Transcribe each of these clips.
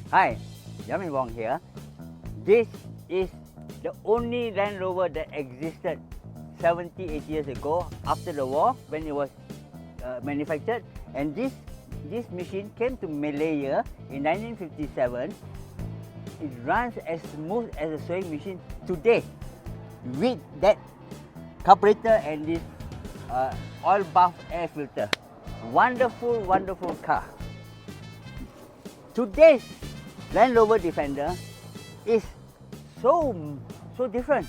Hi, Yamin here. This is the only Land Rover that existed 70, 80 years ago after the war when it was manufactured. And this machine came to Malaya in 1957. It runs as smooth as a sewing machine today with that carburetor and this oil bath air filter. Wonderful, wonderful car. Today's Land Rover Defender is so different.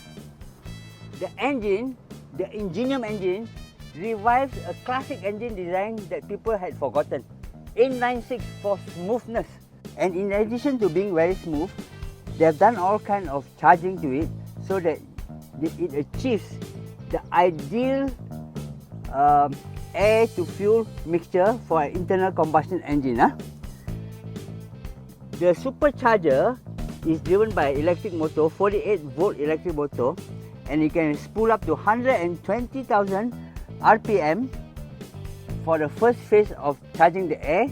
The engine, the Ingenium engine, revives a classic engine design that people had forgotten. Inline-6 for smoothness. And in addition to being very smooth, they have done all kinds of charging to it so that it achieves the ideal air to fuel mixture for an internal combustion engine. The supercharger is driven by electric motor, 48 volt electric motor, and it can spool up to 120,000 RPM for the first phase of charging the air.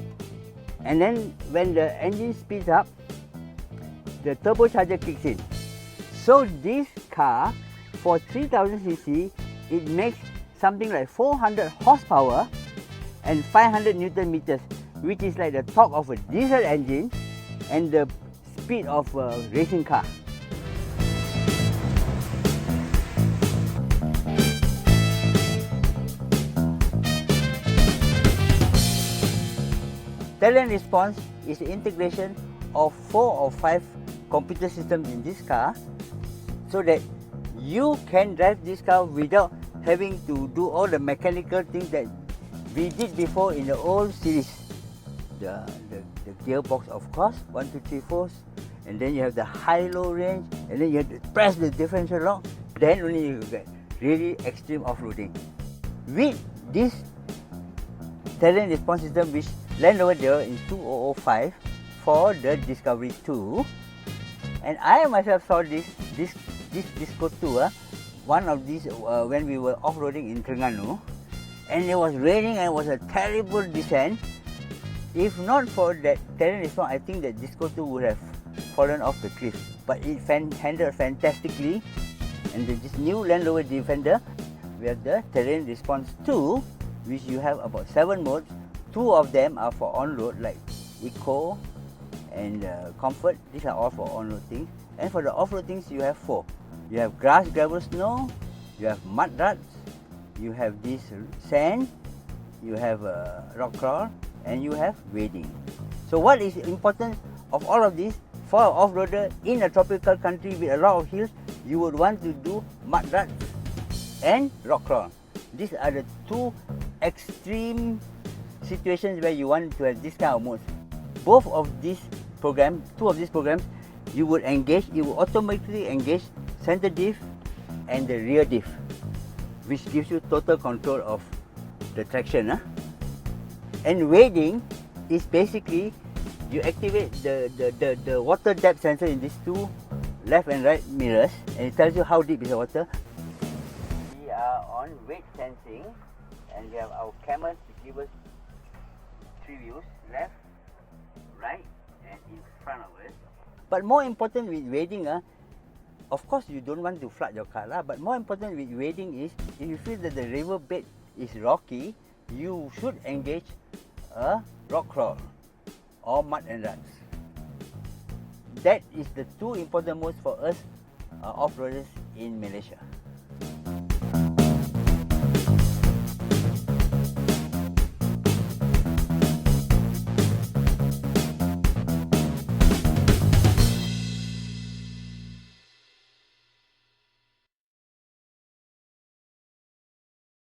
And then when the engine speeds up, the turbocharger kicks in. So this car, for 3000cc, it makes something like 400 horsepower and 500 Newton meters, which is like the torque of a diesel engine and the speed of a racing car. Talent response is the integration of 4 or 5 computer systems in this car so that you can drive this car without having to do all the mechanical things that we did before in the old series. The gearbox, of course, 1, 2, 3, 4, and then you have the high-low range, and then you have to press the differential lock, then only you get really extreme off-roading. With this talent response system which Land Rover developed in 2005 for the Discovery 2, and I myself saw this Disco 2, one of these when we were off-roading in Terengganu, and it was raining and it was a terrible descent. If not for that talent response, I think that Disco 2 would have fallen off the cliff. But it handled fantastically. And this new Land Rover Defender, we have the Terrain Response 2, which you have about 7 modes. 2 of them are for on-road, like Eco and Comfort. These are all for on-road things. And for the off-road things, you have 4. You have grass, gravel, snow, you have mud ruts, you have this sand, you have rock crawl, and you have wading. So what is important of all of this, for an off-roader in a tropical country with a lot of hills, you would want to do mud ruts and rock crawl. These are the 2 extreme situations where you want to have this kind of modes. Both of these programs, 2 of these programs, you would engage, it will automatically engage center diff and the rear diff, which gives you total control of the traction. And wading is basically you activate the water depth sensor in these 2 left and right mirrors, and it tells you how deep is the water. We are on wade sensing, and we have our cameras to give us 3 views: left, right, and in front of us. But more important with wading, of course you don't want to flood your car, but more important with wading is, if you feel that the river bed is rocky, you should engage a rock crawl or mud and ruts. That is the 2 important modes for us off-roaders in Malaysia.